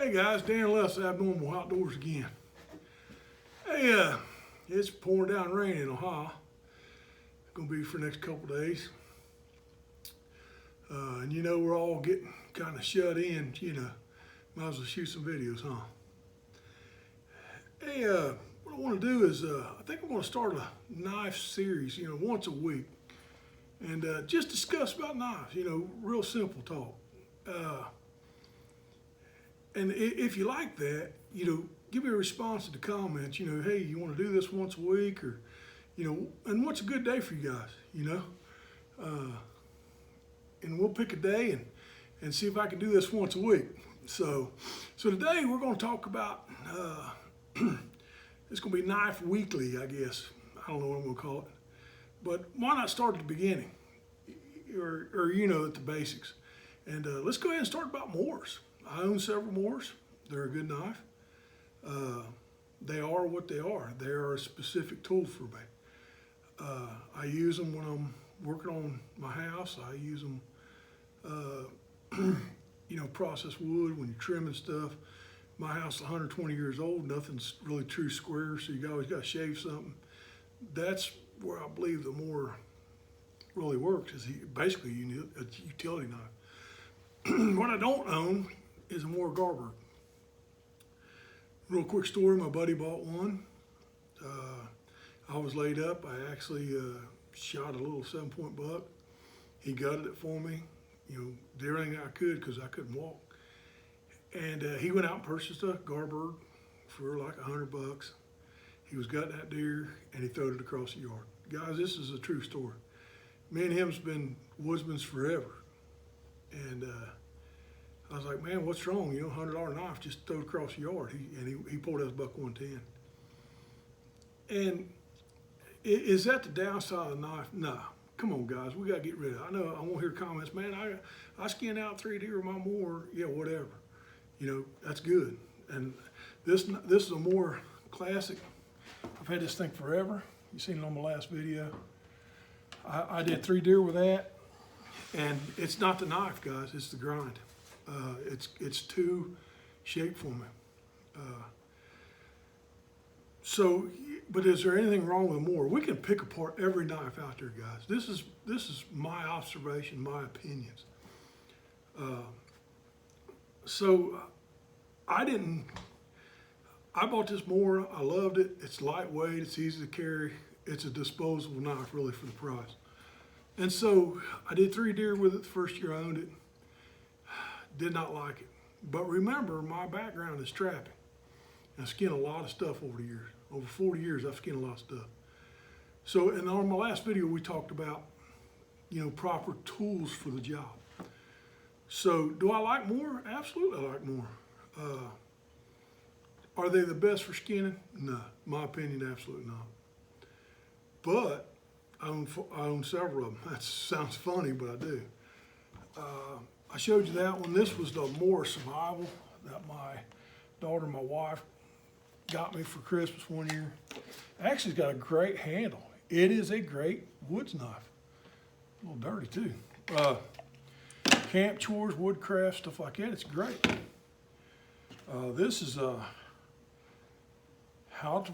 Hey guys, Dan Less, Abnormal Outdoors again. Hey, it's pouring down rain in Ohio. It's gonna be for the next couple days. And you know we're all getting kind of shut in, might as well shoot some videos, huh? Hey, what I want to do is, I think I'm gonna start a knife series, once a week. And just discuss about knives, real simple talk. And if you like that, give me a response to the comments, hey, you want to do this once a week, or, and what's a good day for you guys, and we'll pick a day and see if I can do this once a week. So today we're going to talk about, it's going to be Knife Weekly, I guess. I don't know what I'm going to call it. But why not start at the beginning, or at the basics. And let's go ahead and start about moras. I own several moras. They're a good knife. They are what they are. They are a specific tool for me. I use them when I'm working on my house. I use them, process wood when you're trimming stuff. My house is 120 years old. Nothing's really true square, so you always got to shave something. That's where I believe the mora really works, is basically you need a utility knife. What I don't own is a mora garber. Real quick story, my buddy bought one. I was laid up. I actually shot a little 7-point buck. He gutted it for me, did everything I could because I couldn't walk. And he went out and purchased a garber for like $100. He was gutting that deer and he threw it across the yard. Guys, this is a true story. Me and him's been woodsmen forever. And I was like, man, what's wrong? $100 knife, just throw it across the yard. He pulled out his buck 110. And is that the downside of the knife? Nah. Come on, guys, we got to get rid of it. I know I won't hear comments, man, I skinned out 3 deer with my mora. Yeah, whatever. That's good. And this is a more classic. I've had this thing forever. You seen it on my last video. I did 3 deer with that. And it's not the knife, guys, it's the grind. It's too shaped for me. But is there anything wrong with mora? We can pick apart every knife out there, guys. This is my observation, my opinions. I bought this mora. I loved it. It's lightweight. It's easy to carry. It's a disposable knife, really, for the price. And so I did 3 deer with it the first year I owned it. Did not like it. But remember, my background is trapping. I skinned a lot of stuff over the years. Over 40 years, I've skinned a lot of stuff. So, and on my last video, we talked about, proper tools for the job. So, do I like mora? Absolutely, I like mora. Are they the best for skinning? No, my opinion, absolutely not. But I own several of them. That sounds funny, but I do. I showed you that one. This was the mora survival that my daughter and my wife got me for Christmas one year. Actually, it's got a great handle. It is a great woods knife. A little dirty too. Camp chores, woodcraft, stuff like that. It's great. This is a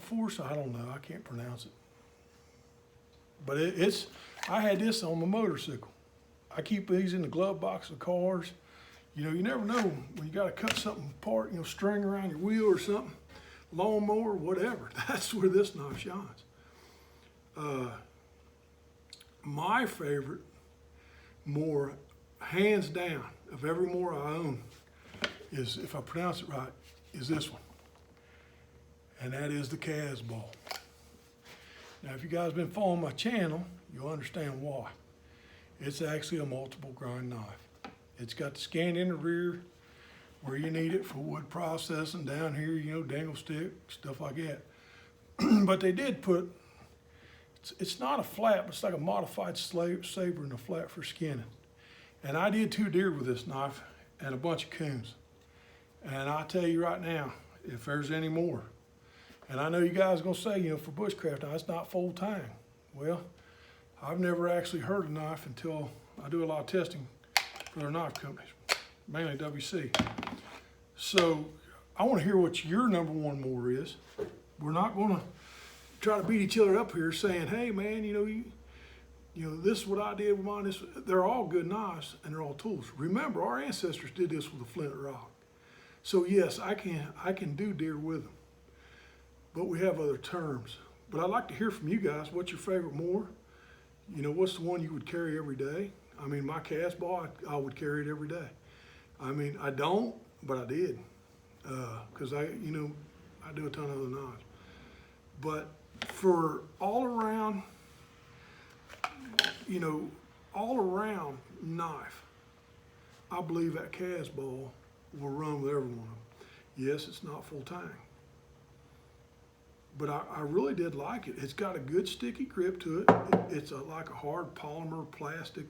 Force. I don't know. I can't pronounce it. But I had this on my motorcycle. I keep these in the glove box of cars. You never know when you got to cut something apart, string around your wheel or something, lawnmower, whatever. That's where this knife shines. My favorite mora, hands down, of every mora I own, is, if I pronounce it right, is this one. And that is the Casbah. Now, if you guys have been following my channel, you'll understand why. It's actually a multiple grind knife. It's got the scan in the rear where you need it for wood processing. Down here, dangle stick, stuff like that. But they did put, it's not a flat, but it's like a modified saber and a flat for skinning. And I did 2 deer with this knife and a bunch of coons. And I tell you right now, if there's any more, and I know you guys are gonna say, for bushcraft, now it's not full time. Well, I've never actually heard a knife until I do a lot of testing for their knife companies, mainly WC. So I want to hear what your number one more is. We're not going to try to beat each other up here saying, hey man, this is what I did with mine. They're all good knives and they're all tools. Remember, our ancestors did this with a flint rock. So yes, I can do deer with them, but we have other terms. But I'd like to hear from you guys. What's your favorite more? What's the one you would carry every day? I mean, my cast ball, I would carry it every day. I mean, I don't, but I did, because I do a ton of other knives. But for all around knife, I believe that cast ball will run with every one of them. Yes, it's not full tang, but I really did like it. It's got a good sticky grip to it. It's like a hard polymer plastic,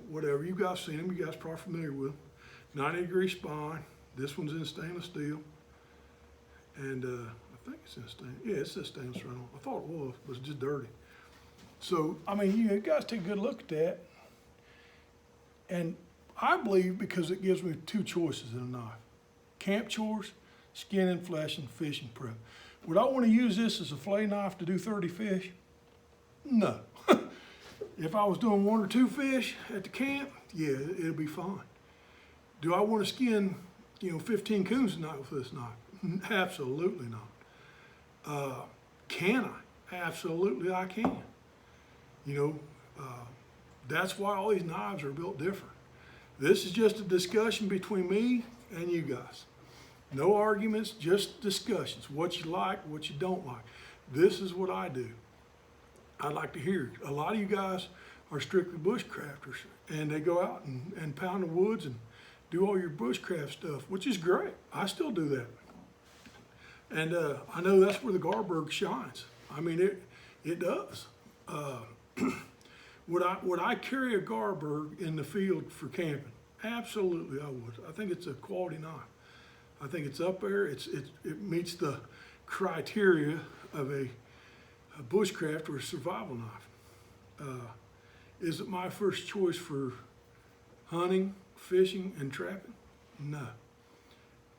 whatever. You guys seen them, you guys probably familiar with them. 90-degree spine. This one's in stainless steel. And I think it's in stainless. Yeah, it says stainless right on. I thought it was, but it's just dirty. So, I mean, you guys take a good look at that. And I believe because it gives me two choices in a knife. Camp chores, skin and flesh, and fishing prep. Would I want to use this as a fillet knife to do 30 fish? No. If I was doing 1 or 2 fish at the camp, yeah, it'll be fine. Do I want to skin, 15 coons tonight with this knife? Absolutely not. Can I? Absolutely I can. That's why all these knives are built different. This is just a discussion between me and you guys. No arguments, just discussions. What you like, what you don't like. This is what I do. I'd like to hear. A lot of you guys are strictly bushcrafters, and they go out and pound the woods and do all your bushcraft stuff, which is great. I still do that. And I know that's where the Garberg shines. I mean, it does. Would I carry a Garberg in the field for camping? Absolutely, I would. I think it's a quality knife. I think it's up there. It meets the criteria of a bushcraft or a survival knife. Is it my first choice for hunting, fishing, and trapping? No.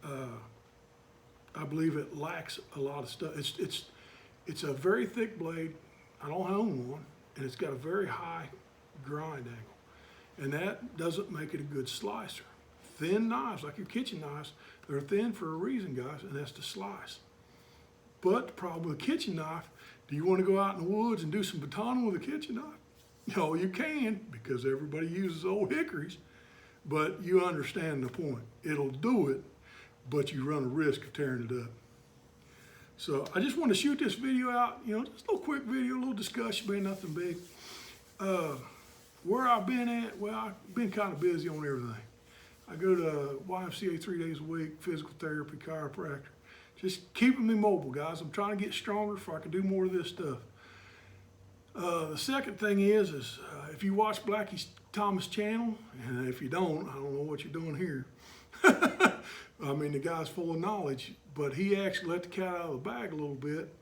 I believe it lacks a lot of stuff. It's a very thick blade. I don't own one, and it's got a very high grind angle, and that doesn't make it a good slicer. Thin knives, like your kitchen knives, they're thin for a reason, guys, and that's to slice. But the problem with a kitchen knife, do you want to go out in the woods and do some batoning with a kitchen knife? No, you can, because everybody uses old hickories, but you understand the point. It'll do it, but you run a risk of tearing it up. So I just want to shoot this video out, just a little quick video, a little discussion, man, nothing big. Where I've been at, well, I've been kind of busy on everything. I go to YMCA 3 days a week, physical therapy, chiropractor. Just keeping me mobile, guys. I'm trying to get stronger so I can do more of this stuff. The second thing is if you watch Blackie Thomas' channel, and if you don't, I don't know what you're doing here. I mean, the guy's full of knowledge, but he actually let the cat out of the bag a little bit.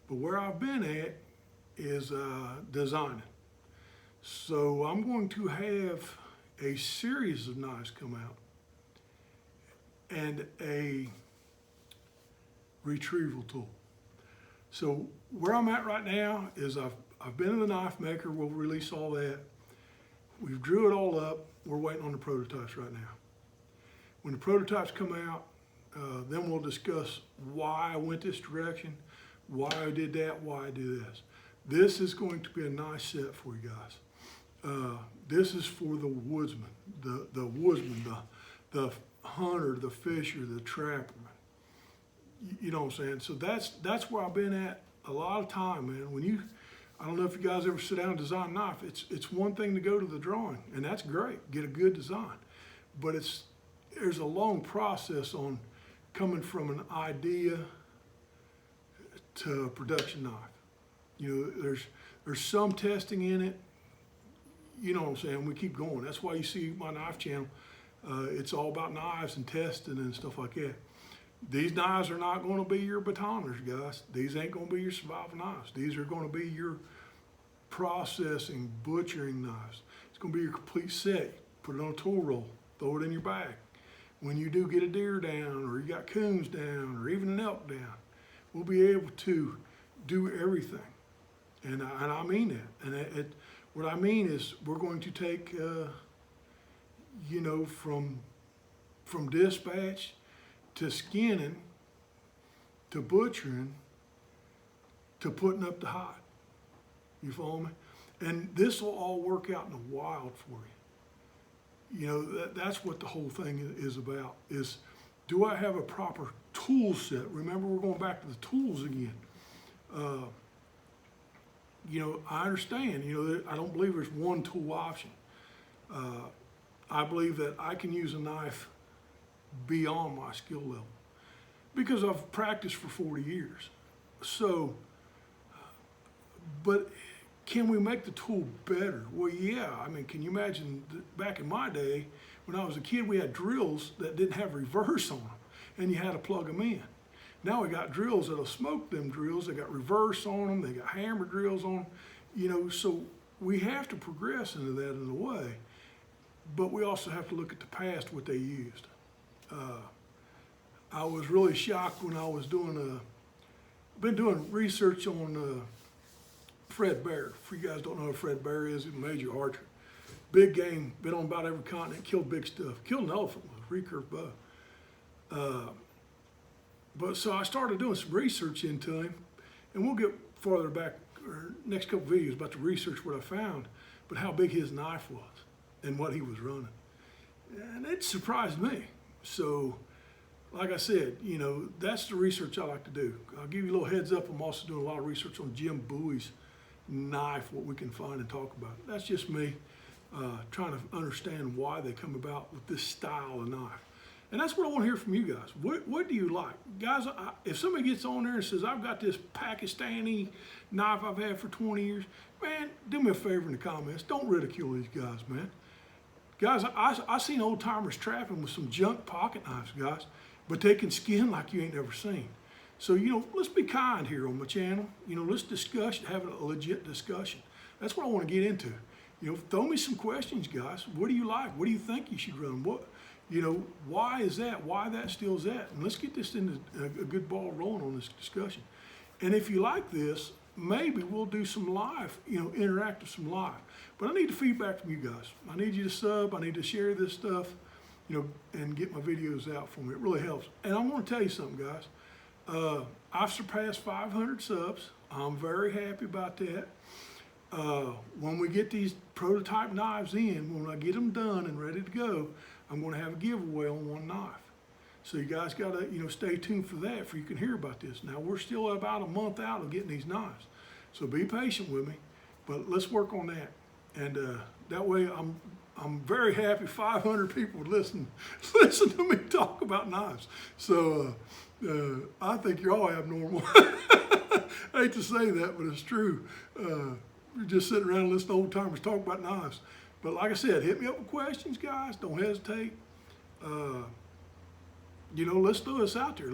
But where I've been at is designing. So I'm going to have a series of knives come out and a retrieval tool. So where I'm at right now is I've been in the knife maker. We'll release all that. We've drew it all up. We're waiting on the prototypes right now. When the prototypes come out, then we'll discuss why I went this direction, why I did that, why I do this. This is going to be a nice set for you guys. This is for the woodsman, the hunter, the fisher, the trapper. You know what I'm saying? So that's where I've been at a lot of time, man. I don't know if you guys ever sit down and design a knife. It's one thing to go to the drawing, and that's great, get a good design. But there's a long process on coming from an idea to a production knife. There's some testing in it. You know what I'm saying? We keep going. That's why you see my knife channel. It's all about knives and testing and stuff like that. These knives are not going to be your batoners, guys. These ain't going to be your survival knives. These are going to be your processing, butchering knives. It's going to be your complete set. Put it on a tool roll. Throw it in your bag. when you do get a deer down, or you got coons down, or even an elk down, we'll be able to do everything. And I mean that. And what I mean is we're going to take, you know, from dispatch to skinning to butchering to putting up the hide. You follow me? And this will all work out in the wild for you. You know, that's what the whole thing is about, is do I have a proper tool set? Remember, we're going back to the tools again. You know, I understand, you know, I don't believe there's one tool option. I believe that I can use a knife beyond my skill level because I've practiced for 40 years. So, but can we make the tool better? Well, yeah. I mean, can you imagine back in my day, when I was a kid, we had drills that didn't have reverse on them, and you had to plug them in. Now we got drills that'll smoke them drills. They got reverse on them. They got hammer drills on them. You know, so we have to progress into that in a way, but we also have to look at the past, what they used. I was really shocked when I was been doing research on Fred Bear. For you guys don't know who Fred Bear is, he's a major archer. Big game, been on about every continent, killed big stuff. Killed an elephant with a recurve bow. But so I started doing some research into him, and we'll get farther back, or next couple videos about the research what I found, but how big his knife was and what he was running. And it surprised me. So, like I said, you know, that's the research I like to do. I'll give you a little heads up, I'm also doing a lot of research on Jim Bowie's knife, what we can find and talk about. That's just me trying to understand why they come about with this style of knife. And that's what I want to hear from you guys. What do you like? Guys, if somebody gets on there and says, I've got this Pakistani knife I've had for 20 years, man, do me a favor in the comments. Don't ridicule these guys, man. Guys, I seen old timers trapping with some junk pocket knives, guys, but they can skin like you ain't never seen. So, you know, let's be kind here on my channel. You know, let's discuss, have a legit discussion. That's what I want to get into. You know, throw me some questions, guys. What do you like? What do you think you should run? What, you know, why is that? Why that still's that? And let's get this into a good ball rolling on this discussion. And if you like this, maybe we'll do some live, you know, interactive, some live. But I need the feedback from you guys. I need you to sub. I need to share this stuff, you know, and get my videos out for me. It really helps. And I'm going to tell you something, guys. I've surpassed 500 subs. I'm very happy about that. When we get these prototype knives in, when I get them done and ready to go, I'm going to have a giveaway on one knife. So you guys got to, you know, stay tuned for that, for you can hear about this. Now we're still about a month out of getting these knives, so be patient with me. But let's work on that, and that way I'm very happy 500 people would listen to me talk about knives. So I think you're all abnormal. I hate to say that, but it's true. You're just sitting around listening to old timers talk about knives. But like I said, hit me up with questions, guys. Don't hesitate. You know, let's throw this out there.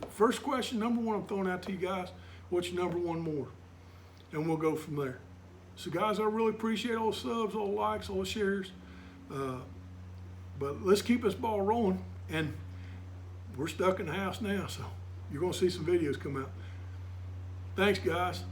First question, number one, I'm throwing out to you guys. What's your number one more? And we'll go from there. So, guys, I really appreciate all the subs, all the likes, all the shares. But let's keep this ball rolling. And we're stuck in the house now, so you're going to see some videos come out. Thanks, guys.